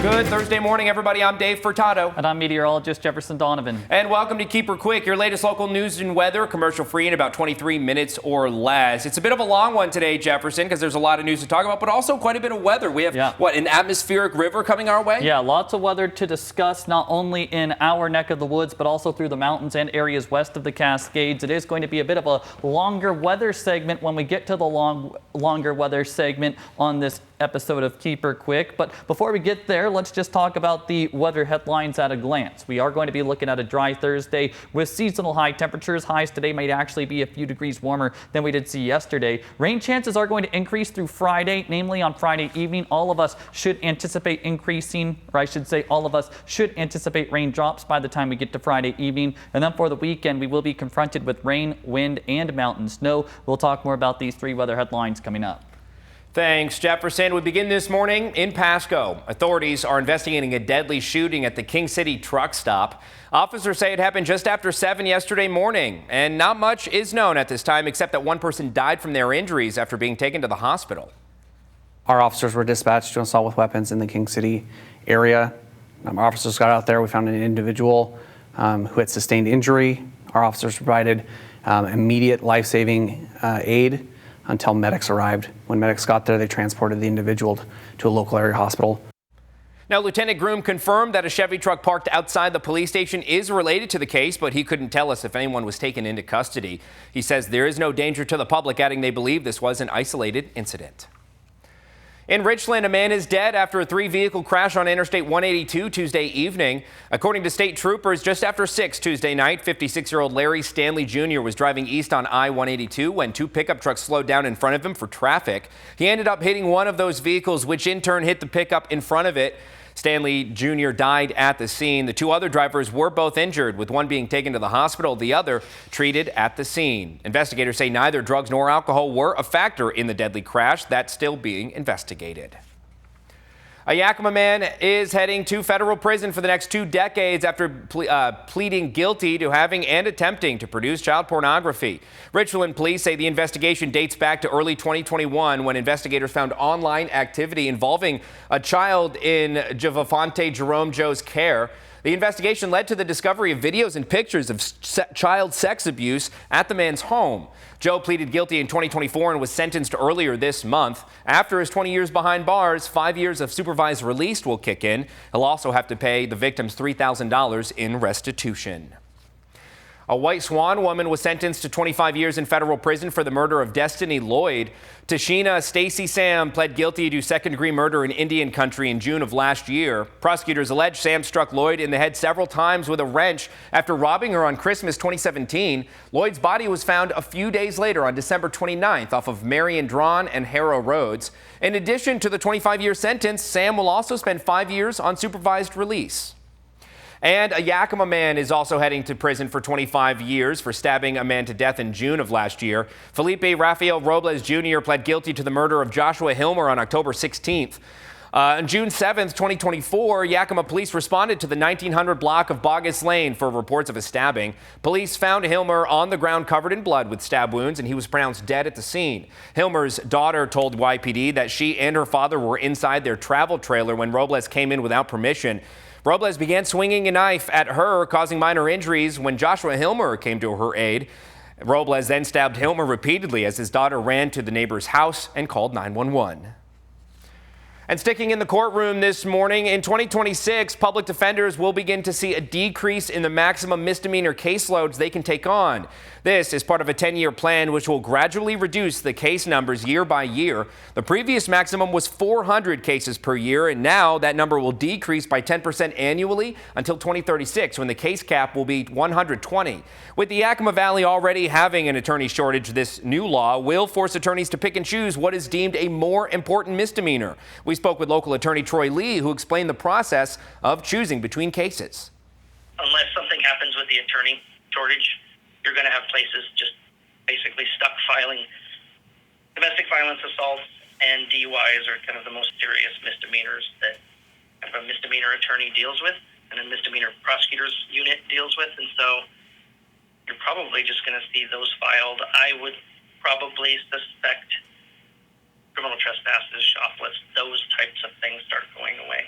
Good Thursday morning, everybody. I'm Dave Furtado. And I'm meteorologist Jefferson Donovan. And welcome to Keep Her Quick, your latest local news and weather, commercial free in about 23 minutes or less. It's a bit of a long one today, Jefferson, because there's a lot of news to talk about, but also quite a bit of weather. We have, an atmospheric river coming our way? Yeah, lots of weather to discuss, not only in our neck of the woods, but also through the mountains and areas west of the Cascades. It is going to be a bit of a longer weather segment when we get to the longer weather segment on this episode of Keep Her Quick. But before we get there, let's just talk about the weather headlines at a glance. We are going to be looking at a dry Thursday with seasonal high temperatures. Highs today might actually be a few degrees warmer than we did see yesterday. Rain chances are going to increase through Friday, namely on Friday evening. All of us should anticipate increasing, or I should say all of us should anticipate raindrops by the time we get to Friday evening. And then for the weekend, we will be confronted with rain, wind, and mountain snow. We'll talk more about these three weather headlines coming up. Thanks, Jefferson. We begin this morning in Pasco. Authorities are investigating a deadly shooting at the King City truck stop. Officers say it happened just after 7 yesterday morning, and not much is known at this time except that one person died from their injuries after being taken to the hospital. Our officers were dispatched to an assault with weapons in the King City area. Our officers got out there. We found an individual who had sustained injury. Our officers provided immediate life-saving aid until medics arrived. When medics got there, they transported the individual to a local area hospital. Now, Lieutenant Groom confirmed that a Chevy truck parked outside the police station is related to the case, but he couldn't tell us if anyone was taken into custody. He says there is no danger to the public, adding they believe this was an isolated incident. In Richland, a man is dead after a three-vehicle crash on Interstate 182 Tuesday evening. According to state troopers, just after 6 Tuesday night, 56-year-old Larry Stanley Jr. was driving east on I-182 when two pickup trucks slowed down in front of him for traffic. He ended up hitting one of those vehicles, which in turn hit the pickup in front of it. Stanley Jr. died at the scene. The two other drivers were both injured, with one being taken to the hospital, the other treated at the scene. Investigators say neither drugs nor alcohol were a factor in the deadly crash. That's still being investigated. A Yakima man is heading to federal prison for the next 2 decades after pleading guilty to having and attempting to produce child pornography. Richland police say the investigation dates back to early 2021 when investigators found online activity involving a child in Javafante Jerome Joe's care. The investigation led to the discovery of videos and pictures of child sex abuse at the man's home. Joe pleaded guilty in 2024 and was sentenced earlier this month. After his 20 years behind bars, 5 years of supervised release will kick in. He'll also have to pay the victims $3,000 in restitution. A White Swan woman was sentenced to 25 years in federal prison for the murder of Destiny Lloyd. Tashina Stacy Sam pled guilty to second-degree murder in Indian country in June of last year. Prosecutors allege Sam struck Lloyd in the head several times with a wrench after robbing her on Christmas 2017. Lloyd's body was found a few days later on December 29th off of Marion Drawn and Harrow Roads. In addition to the 25-year sentence, Sam will also spend 5 years on supervised release. And a Yakima man is also heading to prison for 25 years for stabbing a man to death in June of last year. Felipe Rafael Robles Jr. pled guilty to the murder of Joshua Hilmer on October 16th. On June 7th, 2024, Yakima police responded to the 1900 block of Bogus Lane for reports of a stabbing. Police found Hilmer on the ground covered in blood with stab wounds, and he was pronounced dead at the scene. Hilmer's daughter told YPD that she and her father were inside their travel trailer when Robles came in without permission. Robles began swinging a knife at her, causing minor injuries when Joshua Hilmer came to her aid. Robles then stabbed Hilmer repeatedly as his daughter ran to the neighbor's house and called 911. And sticking in the courtroom this morning, in 2026, public defenders will begin to see a decrease in the maximum misdemeanor caseloads they can take on. This is part of a 10-year plan which will gradually reduce the case numbers year by year. The previous maximum was 400 cases per year, and now that number will decrease by 10% annually until 2036, when the case cap will be 120. With the Yakima Valley already having an attorney shortage, this new law will force attorneys to pick and choose what is deemed a more important misdemeanor. We spoke with local attorney Troy Lee, who explained the process of choosing between cases. Unless something happens with the attorney shortage, you're going to have places just basically stuck filing. Domestic violence assaults and DUIs are kind of the most serious misdemeanors that a misdemeanor attorney deals with and a misdemeanor prosecutor's unit deals with. And so you're probably just going to see those filed. I would probably suspect criminal trespasses, shoplifts, those types of things start going away.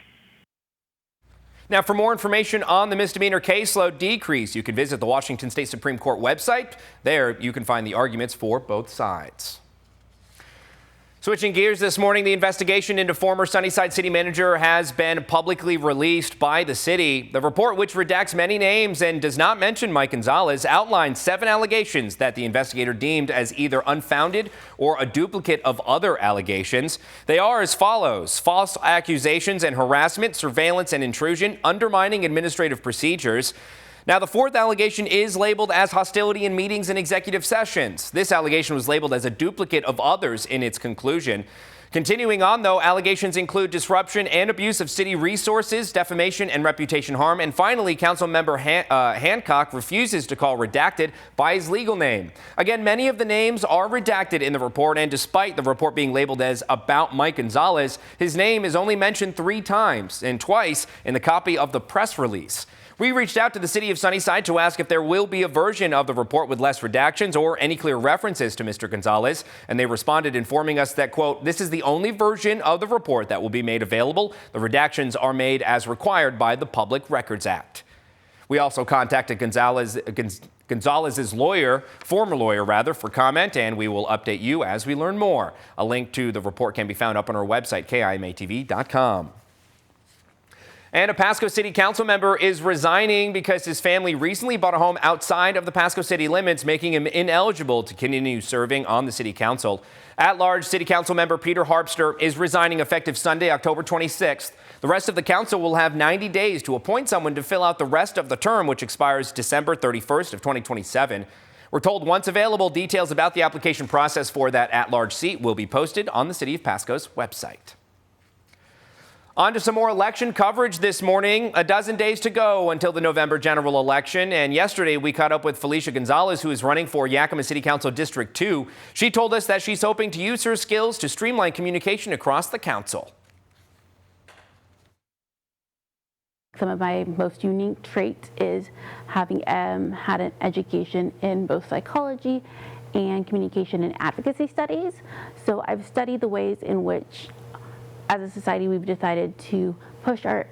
Now, for more information on the misdemeanor caseload decrease, you can visit the Washington State Supreme Court website. There, you can find the arguments for both sides. Switching gears this morning, the investigation into former Sunnyside City Manager has been publicly released by the city. The report, which redacts many names and does not mention Mike Gonzalez, outlines 7 allegations that the investigator deemed as either unfounded or a duplicate of other allegations. They are as follows: false accusations and harassment, surveillance and intrusion, undermining administrative procedures. Now, the 4th allegation is labeled as hostility in meetings and executive sessions. This allegation was labeled as a duplicate of others in its conclusion. Continuing on, though, allegations include disruption and abuse of city resources, defamation and reputation harm. And finally, Councilmember Hancock refuses to call redacted by his legal name. Again, many of the names are redacted in the report, and despite the report being labeled as about Mike Gonzalez, his name is only mentioned 3 times and twice in the copy of the press release. We reached out to the city of Sunnyside to ask if there will be a version of the report with less redactions or any clear references to Mr. Gonzalez, and they responded informing us that, quote, "This is the only version of the report that will be made available. The redactions are made as required by the Public Records Act." We also contacted Gonzalez's lawyer, former lawyer rather, for comment, and we will update you as we learn more. A link to the report can be found up on our website, KIMATV.com. And a Pasco City Council member is resigning because his family recently bought a home outside of the Pasco City limits, making him ineligible to continue serving on the City Council. At-large City Council member Peter Harpster is resigning effective Sunday, October 26th. The rest of the council will have 90 days to appoint someone to fill out the rest of the term, which expires December 31st of 2027. We're told once available, details about the application process for that at-large seat will be posted on the City of Pasco's website. On to some more election coverage this morning. A dozen days to go until the November general election. And yesterday we caught up with Felicia Gonzalez, who is running for Yakima City Council District 2. She told us that she's hoping to use her skills to streamline communication across the council. Some of my most unique traits is having had an education in both psychology and communication and advocacy studies. So I've studied the ways in which, as a society, we've decided to push our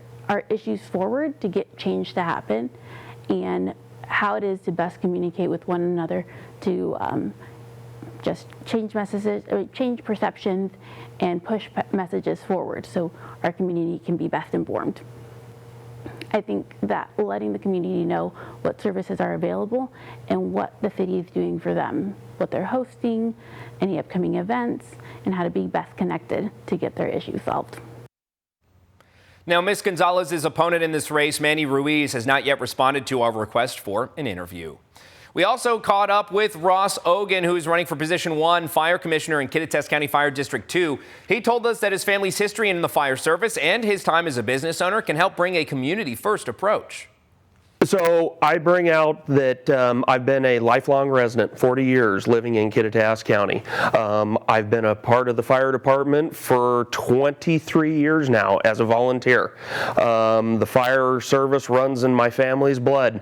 issues forward to get change to happen, and how it is to best communicate with one another to just change messages, or change perceptions, and push messages forward so our community can be best informed. I think that letting the community know what services are available and what the city is doing for them, what they're hosting, any upcoming events, and how to be best connected to get their issues solved. Now, Ms. Gonzalez's opponent in this race, Manny Ruiz, has not yet responded to our request for an interview. We also caught up with Ross Ogan, who is running for position 1 fire commissioner in Kittitas County Fire District 2. He told us that his family's history in the fire service and his time as a business owner can help bring a community-first approach. So I bring out that I've been a lifelong resident, 40 years living in Kittitas County. I've been a part of the fire department for 23 years now as a volunteer. The fire service runs in my family's blood,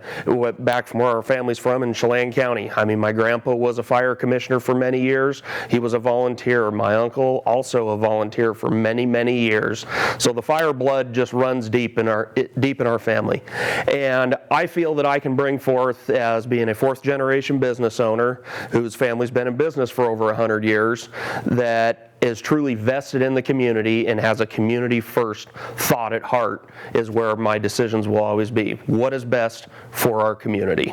back from where our family's from in Chelan County. I mean, my grandpa was a fire commissioner for many years. He was a volunteer. My uncle also a volunteer for many, many years. So the fire blood just runs deep in our family. And I feel that I can bring forth, as being a 4th generation business owner whose family's been in business for over 100 years, that is truly vested in the community and has a community first thought at heart, is where my decisions will always be. What is best for our community?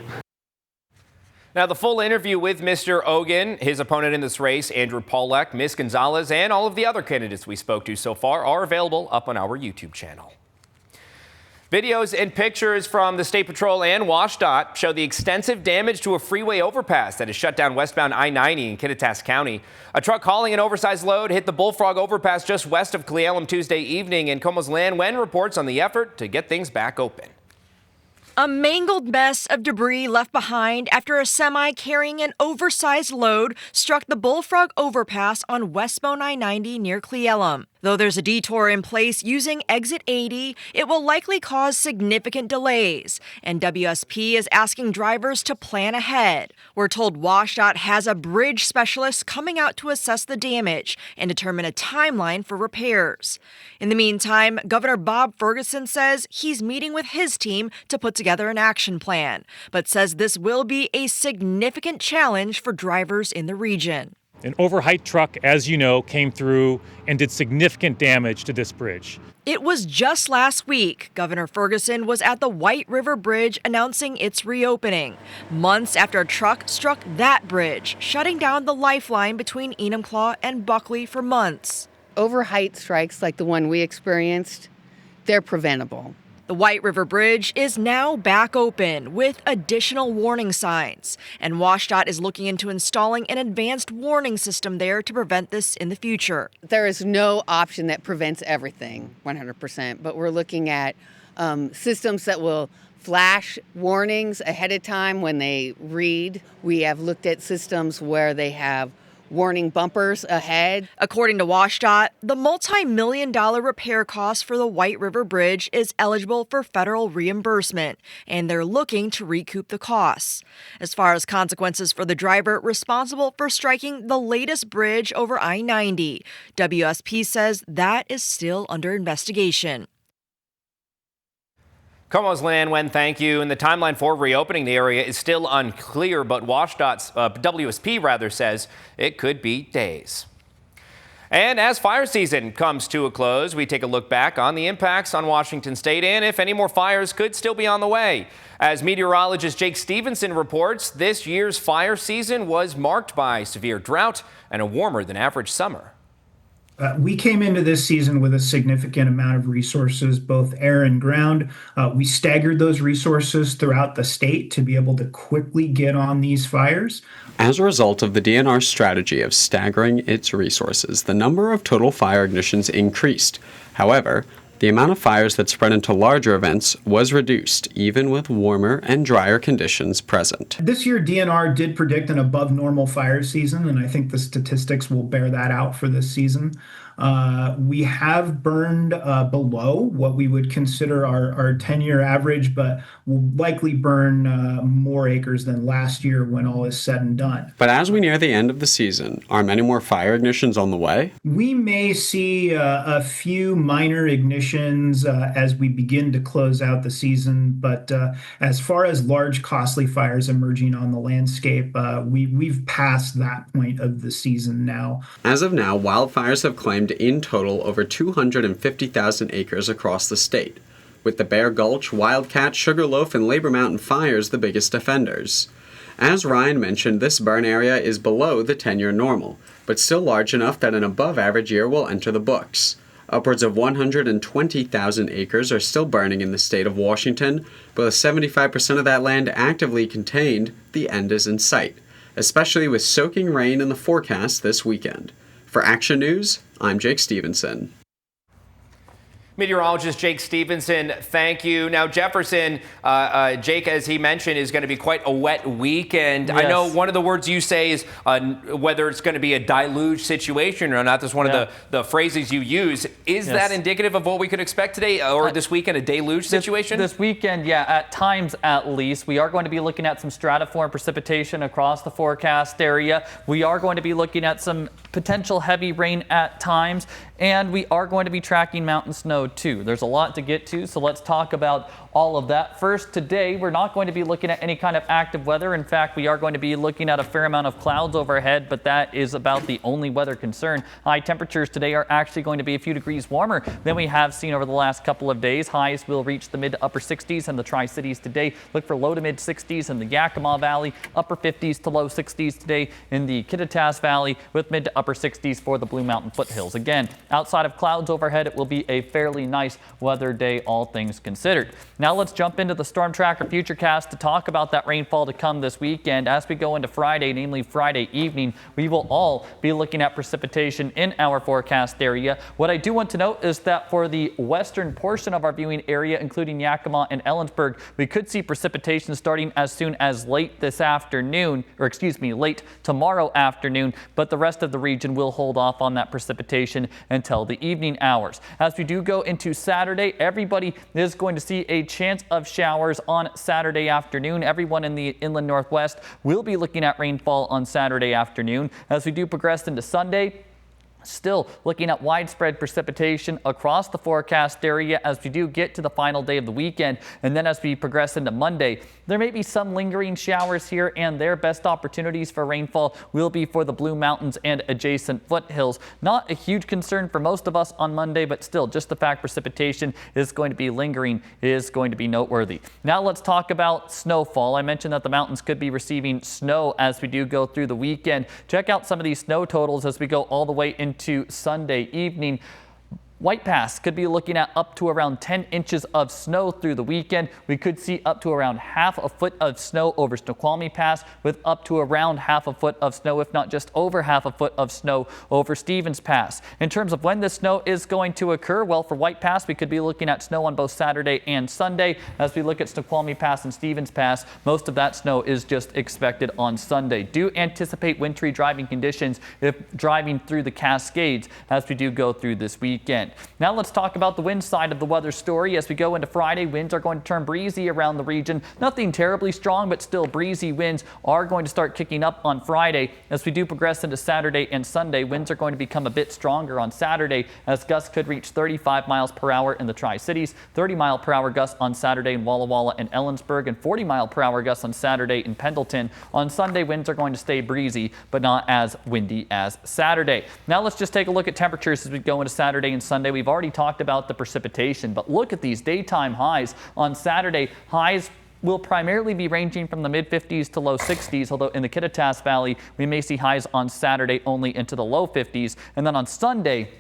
Now, the full interview with Mr. Ogan, his opponent in this race, Andrew Pollack, Ms. Gonzalez, and all of the other candidates we spoke to so far are available up on our YouTube channel. Videos and pictures from the State Patrol and WashDOT show the extensive damage to a freeway overpass that is shut down westbound I-90 in Kittitas County. A truck hauling an oversized load hit the Bullfrog overpass just west of Cle Elum Tuesday evening, and Como's Lan Wen reports on the effort to get things back open. A mangled mess of debris left behind after a semi carrying an oversized load struck the Bullfrog overpass on westbound I-90 near Cle Elum. Though there's a detour in place using exit 80, it will likely cause significant delays, and WSP is asking drivers to plan ahead. We're told WashDOT has a bridge specialist coming out to assess the damage and determine a timeline for repairs. In the meantime, Governor Bob Ferguson says he's meeting with his team to put together an action plan, but says this will be a significant challenge for drivers in the region. An overheight truck, as you know, came through and did significant damage to this bridge. It was just last week Governor Ferguson was at the White River Bridge announcing its reopening, months after a truck struck that bridge, shutting down the lifeline between Enumclaw and Buckley for months. Overheight strikes like the one we experienced, they're preventable. The White River Bridge is now back open with additional warning signs, and WashDOT is looking into installing an advanced warning system there to prevent this in the future. There is no option that prevents everything 100%, but we're looking at systems that will flash warnings ahead of time when they read. We have looked at systems where they have warning bumpers ahead. According to WashDOT, the multi-million-dollar repair cost for the White River Bridge is eligible for federal reimbursement, and they're looking to recoup the costs. As far as consequences for the driver responsible for striking the latest bridge over I-90, WSP says that is still under investigation. Como's Lan Wen, thank you. And the timeline for reopening the area is still unclear, but WashDOT's WSP says it could be days. And as fire season comes to a close, we take a look back on the impacts on Washington State and if any more fires could still be on the way. As meteorologist Jake Stevenson reports, this year's fire season was marked by severe drought and a warmer than average summer. We came into this season with a significant amount of resources, both air and ground. We staggered those resources throughout the state to be able to quickly get on these fires. As a result of the DNR's strategy of staggering its resources, the number of total fire ignitions increased. However, the amount of fires that spread into larger events was reduced, even with warmer and drier conditions present. This year, DNR did predict an above normal fire season, and I think the statistics will bear that out for this season. We have burned below what we would consider our 10-year average, but will likely burn more acres than last year when all is said and done. But as we near the end of the season, are many more fire ignitions on the way? We may see a few minor ignitions as we begin to close out the season, but as far as large, costly fires emerging on the landscape, we've passed that point of the season now. As of now, wildfires have claimed in total over 250,000 acres across the state, with the Bear Gulch, Wildcat, Sugarloaf, and Labor Mountain fires the biggest offenders. As Ryan mentioned, this burn area is below the 10-year normal, but still large enough that an above-average year will enter the books. Upwards of 120,000 acres are still burning in the state of Washington, but with 75% of that land actively contained, the end is in sight, especially with soaking rain in the forecast this weekend. For Action News, I'm Jake Stevenson. Meteorologist Jake Stevenson, thank you. Now, Jefferson, Jake, as he mentioned, is going to be quite a wet week. And yes. I know one of the words you say is whether it's going to be a deluge situation or not. That's one of the phrases you use. Is that indicative of what we could expect today or this weekend, a deluge situation? This weekend, yeah, at times at least. We are going to be looking at some stratiform precipitation across the forecast area. We are going to be looking at some potential heavy rain at times. And we are going to be tracking mountain snow too. There's a lot to get to, so let's talk about all of that. First, today, we're not going to be looking at any kind of active weather. In fact, we are going to be looking at a fair amount of clouds overhead, but that is about the only weather concern. High temperatures today are actually going to be a few degrees warmer than we have seen over the last couple of days. Highs will reach the mid to upper 60s in the Tri-Cities today. Look for low to mid 60s in the Yakima Valley, upper 50s to low 60s today in the Kittitas Valley, with mid to upper 60s for the Blue Mountain foothills. Again, outside of clouds overhead, it will be a fairly nice weather day, all things considered. Now let's jump into the Storm Tracker Futurecast to talk about that rainfall to come this weekend. As we go into Friday, namely Friday evening, we will all be looking at precipitation in our forecast area. What I do want to note is that for the western portion of our viewing area, including Yakima and Ellensburg, we could see precipitation starting as soon as late this afternoon, or excuse me, late tomorrow afternoon, but the rest of the region will hold off on that precipitation until the evening hours. As we do go into Saturday, everybody is going to see a chance of showers on Saturday afternoon. Everyone in the inland northwest will be looking at rainfall on Saturday afternoon. As we do progress into Sunday, still looking at widespread precipitation across the forecast area as we do get to the final day of the weekend. And then as we progress into Monday, there may be some lingering showers here and there. Best opportunities for rainfall will be for the Blue Mountains and adjacent foothills. Not a huge concern for most of us on Monday, but still just the fact precipitation is going to be lingering is going to be noteworthy. Now let's talk about snowfall. I mentioned that the mountains could be receiving snow as we do go through the weekend. Check out some of these snow totals as we go all the way into Sunday evening. White Pass could be looking at up to around 10 inches of snow through the weekend. We could see up to around half a foot of snow over Snoqualmie Pass, with up to around half a foot of snow, if not just over half a foot of snow over Stevens Pass. In terms of when the snow is going to occur, well, for White Pass, we could be looking at snow on both Saturday and Sunday. As we look at Snoqualmie Pass and Stevens Pass, most of that snow is just expected on Sunday. Do anticipate wintry driving conditions if driving through the Cascades as we do go through this weekend. Now let's talk about the wind side of the weather story. As we go into Friday, winds are going to turn breezy around the region. Nothing terribly strong, but still breezy winds are going to start kicking up on Friday. As we do progress into Saturday and Sunday, winds are going to become a bit stronger on Saturday as gusts could reach 35 miles per hour in the Tri-Cities, 30-mile-per-hour gusts on Saturday in Walla Walla and Ellensburg, and 40-mile-per-hour gusts on Saturday in Pendleton. On Sunday, winds are going to stay breezy, but not as windy as Saturday. Now let's just take a look at temperatures as we go into Saturday and Sunday. We've already talked about the precipitation, but look at these daytime highs. On Saturday, highs will primarily be ranging from the mid-50s to low 60s, although in the Kittitas Valley, we may see highs on Saturday only into the low 50s. And then on Sunday,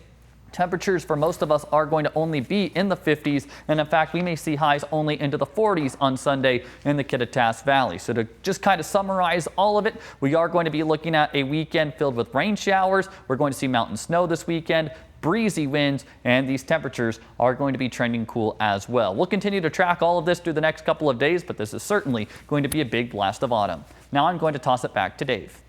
temperatures for most of us are going to only be in the 50s, and in fact, we may see highs only into the 40s on Sunday in the Kittitas Valley. So to just kind of summarize all of it, we are going to be looking at a weekend filled with rain showers. We're going to see mountain snow this weekend, breezy winds, and these temperatures are going to be trending cool as well. We'll continue to track all of this through the next couple of days, but this is certainly going to be a big blast of autumn. Now I'm going to toss it back to Dave.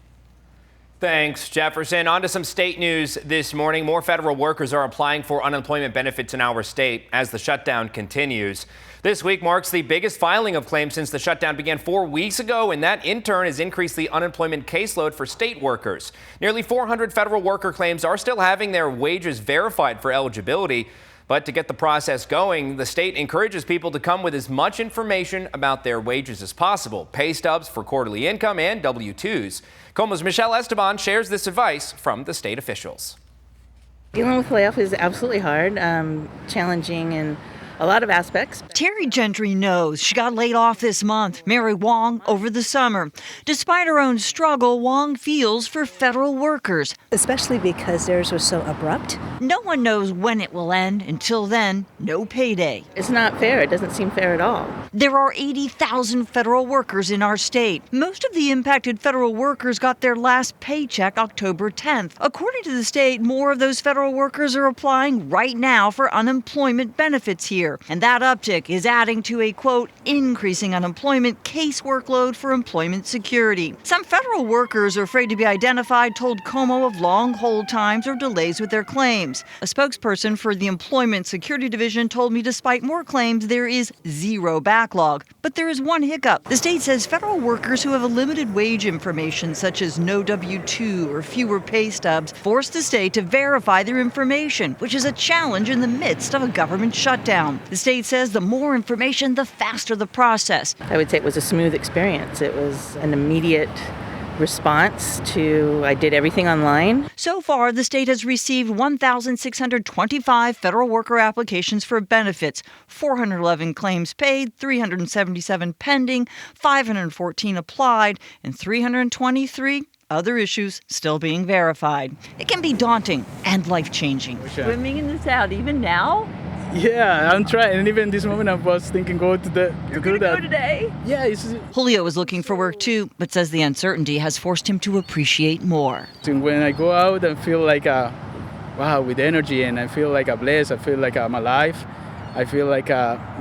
Thanks, Jefferson. On to some state news this morning. More federal workers are applying for unemployment benefits in our state as the shutdown continues. This week marks the biggest filing of claims since the shutdown began 4 weeks ago, and that in turn has increased the unemployment caseload for state workers. Nearly 400 federal worker claims are still having their wages verified for eligibility. But to get the process going, the state encourages people to come with as much information about their wages as possible. Pay stubs for quarterly income and W-2s. KOMO's Michelle Esteban shares this advice from the state officials. Dealing with layoff is absolutely hard, challenging in a lot of aspects. Terry Gentry knows she got laid off this month. Mary Wong over the summer. Despite her own struggle, Wong feels for federal workers. Especially because theirs was so abrupt. No one knows when it will end. Until then, no payday. It's not fair. It doesn't seem fair at all. There are 80,000 federal workers in our state. Most of the impacted federal workers got their last paycheck October 10th. According to the state, more of those federal workers are applying right now for unemployment benefits here. And that uptick is adding to a, quote, increasing unemployment case workload for employment security. Some federal workers are afraid to be identified told KOMO of long hold times or delays with their claims. A spokesperson for the Employment Security Division told me despite more claims, there is zero backlog. But there is one hiccup. The state says federal workers who have a limited wage information, such as no W-2 or fewer pay stubs, force the state to verify their information, which is a challenge in the midst of a government shutdown. The state says the more information, the faster the process. I would say it was a smooth experience. It was an immediate response to, I did everything online. So far, the state has received 1,625 federal worker applications for benefits, 411 claims paid, 377 pending, 514 applied, and 323 other issues still being verified. It can be daunting and life-changing. Swimming in the South, even now? Yeah, I'm trying. And even this moment I was thinking to do that. Go today? Yeah. Julio is looking for work too, but says the uncertainty has forced him to appreciate more. When I go out and feel like wow, with energy, and I feel like I'm blessed, I feel like I'm alive. I feel like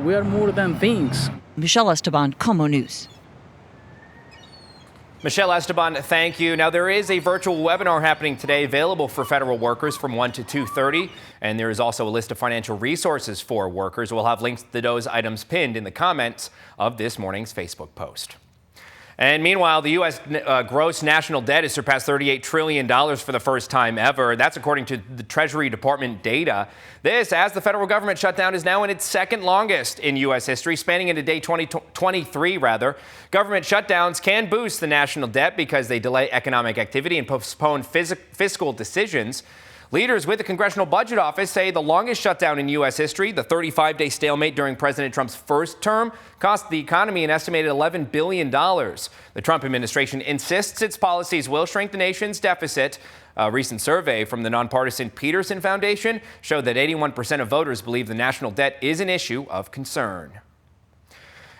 we are more than things. Michelle Esteban, KOMO News. Michelle Esteban, thank you. Now, there is a virtual webinar happening today available for federal workers from 1 to 2:30, and there is also a list of financial resources for workers. We'll have links to those items pinned in the comments of this morning's Facebook post. And meanwhile, the U.S. gross national debt has surpassed $38 trillion for the first time ever. That's according to the Treasury Department data. This as the federal government shutdown is now in its second longest in U.S. history, spanning into day 2023, rather. Government shutdowns can boost the national debt because they delay economic activity and postpone fiscal decisions. Leaders with the Congressional Budget Office say the longest shutdown in U.S. history, the 35-day stalemate during President Trump's first term, cost the economy an estimated $11 billion. The Trump administration insists its policies will shrink the nation's deficit. A recent survey from the nonpartisan Peterson Foundation showed that 81% of voters believe the national debt is an issue of concern.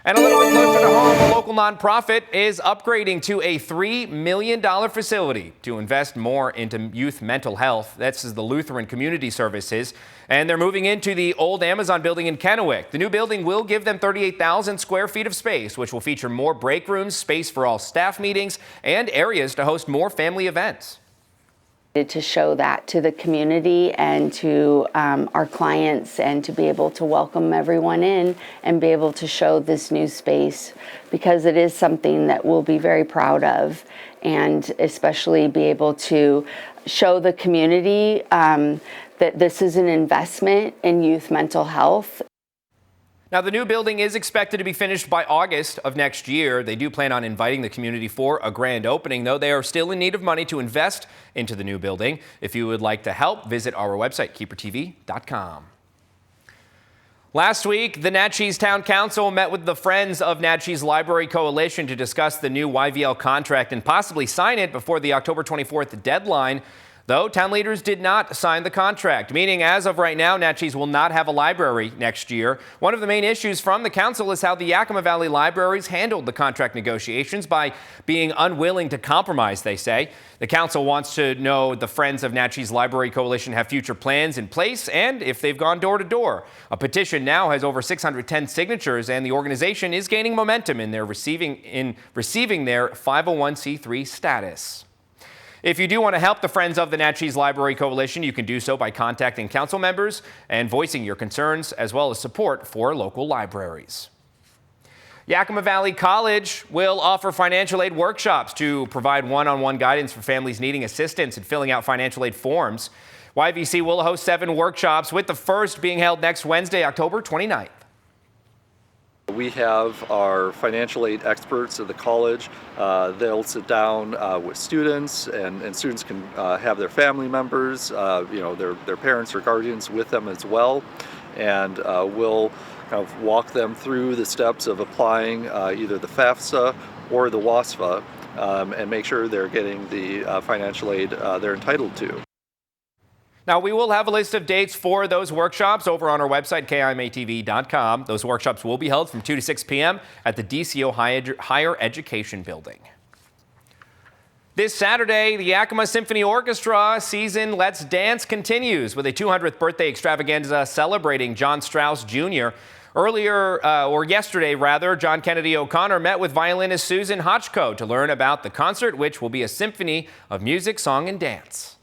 And a little bit closer to home, a local nonprofit is upgrading to a $3 million facility to invest more into youth mental health. That's the Lutheran Community Services. And they're moving into the old Amazon building in Kennewick. The new building will give them 38,000 square feet of space, which will feature more break rooms, space for all staff meetings, and areas to host more family events. To show that to the community and to our clients, and to be able to welcome everyone in and be able to show this new space, because it is something that we'll be very proud of, and especially be able to show the community that this is an investment in youth mental health. Now, the new building is expected to be finished by August of next year. They do plan on inviting the community for a grand opening, though they are still in need of money to invest into the new building. If you would like to help, visit our website, KEPRtv.com. Last week, the Natchez Town Council met with the Friends of Natchez Library Coalition to discuss the new YVL contract and possibly sign it before the October 24th deadline. Though town leaders did not sign the contract, meaning as of right now, Natchez will not have a library next year. One of the main issues from the council is how the Yakima Valley Libraries handled the contract negotiations by being unwilling to compromise, they say. The council wants to know the Friends of Natchez Library Coalition have future plans in place and if they've gone door to door. A petition now has over 610 signatures, and the organization is gaining momentum in receiving their 501c3 status. If you do want to help the Friends of the Natchez Library Coalition, you can do so by contacting council members and voicing your concerns, as well as support for local libraries. Yakima Valley College will offer financial aid workshops to provide one-on-one guidance for families needing assistance in filling out financial aid forms. YVC will host 7 workshops, with the first being held next Wednesday, October 29th. We have our financial aid experts at the college. They'll sit down with students, and students can have their family members, their parents or guardians with them as well. And we'll kind of walk them through the steps of applying either the FAFSA or the WASFA, and make sure they're getting the financial aid they're entitled to. Now, we will have a list of dates for those workshops over on our website, KIMATV.com. Those workshops will be held from 2 to 6 p.m. at the DCO Higher Education Building. This Saturday, the Yakima Symphony Orchestra season Let's Dance continues with a 200th birthday extravaganza celebrating John Strauss Jr. Yesterday, John Kennedy O'Connor met with violinist Susan Hotchko to learn about the concert, which will be a symphony of music, song, and dance.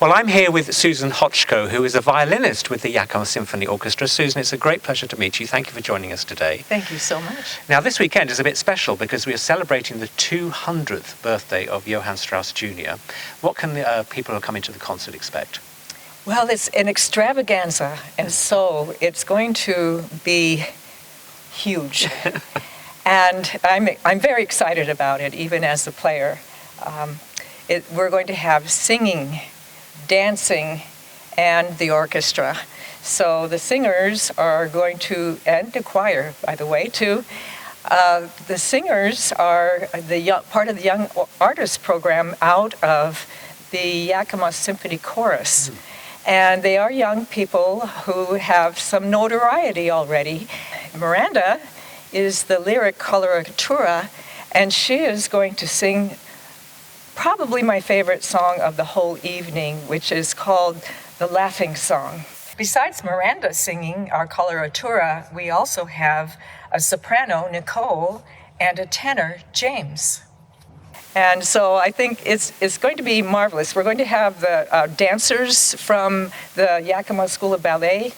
Well, I'm here with Susan Hotchko, who is a violinist with the Yakima Symphony Orchestra. Susan, it's a great pleasure to meet you. Thank you for joining us today. Thank you so much. Now, this weekend is a bit special because we are celebrating the 200th birthday of Johann Strauss Jr. What can the people who are coming to the concert expect? Well, it's an extravaganza, and so it's going to be huge. And I'm very excited about it, even as a player. We're going to have singing, dancing, and the orchestra. So the singers are going to, and the choir, by the way, too. The singers are part of the Young Artists program out of the Yakima Symphony Chorus. And they are young people who have some notoriety already. Miranda is the lyric coloratura, and she is going to sing probably my favorite song of the whole evening, which is called The Laughing Song. Besides Miranda singing our coloratura, we also have a soprano, Nicole, and a tenor, James. And so I think it's going to be marvelous. We're going to have the dancers from the Yakima School of Ballet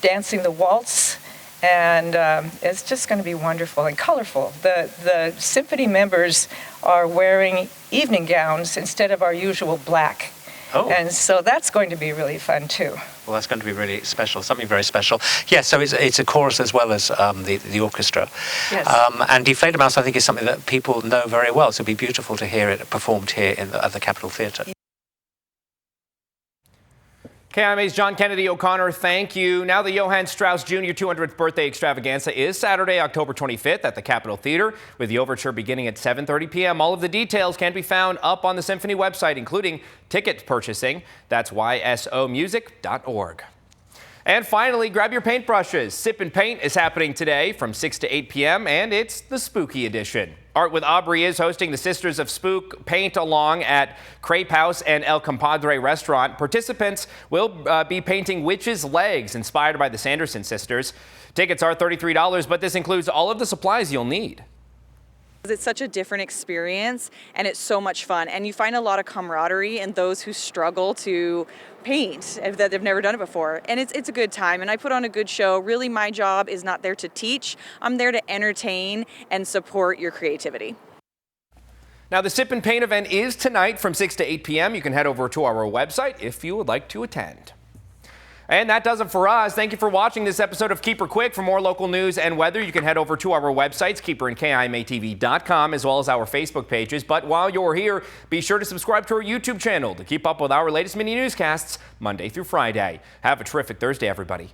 dancing the waltz, and it's just going to be wonderful and colorful. The symphony members are wearing evening gowns instead of our usual black. Oh. And so that's going to be really fun too. Well, that's going to be really special, something very special. Yes, so it's a chorus as well as the orchestra. Yes. And Deflated Mouse, I think, is something that people know very well, so it'd be beautiful to hear it performed here at the Capitol Theatre. KIMA's John Kennedy O'Connor, thank you. Now the Johann Strauss Jr. 200th birthday extravaganza is Saturday, October 25th at the Capitol Theater, with the overture beginning at 7:30 p.m. All of the details can be found up on the Symphony website, including ticket purchasing. That's ysomusic.org. And finally, grab your paintbrushes. Sip and Paint is happening today from 6 to 8 p.m. and it's the spooky edition. Art with Aubrey is hosting the Sisters of Spook Paint Along at Crepe House and El Compadre restaurant. Participants will be painting witches' legs inspired by the Sanderson sisters. Tickets are $33, but this includes all of the supplies you'll need. It's such a different experience and it's so much fun, and you find a lot of camaraderie in those who struggle to paint that they've never done it before, and it's a good time, and I put on a good show. Really, my job is not there to teach, I'm there to entertain and support your creativity. Now the Sip and Paint event is tonight from 6 to 8 p.m. You can head over to our website if you would like to attend. And that does it for us. Thank you for watching this episode of Keeper Quick. For more local news and weather, you can head over to our websites, Keeper and KIMATV.com, as well as our Facebook pages. But while you're here, be sure to subscribe to our YouTube channel to keep up with our latest mini newscasts Monday through Friday. Have a terrific Thursday, everybody.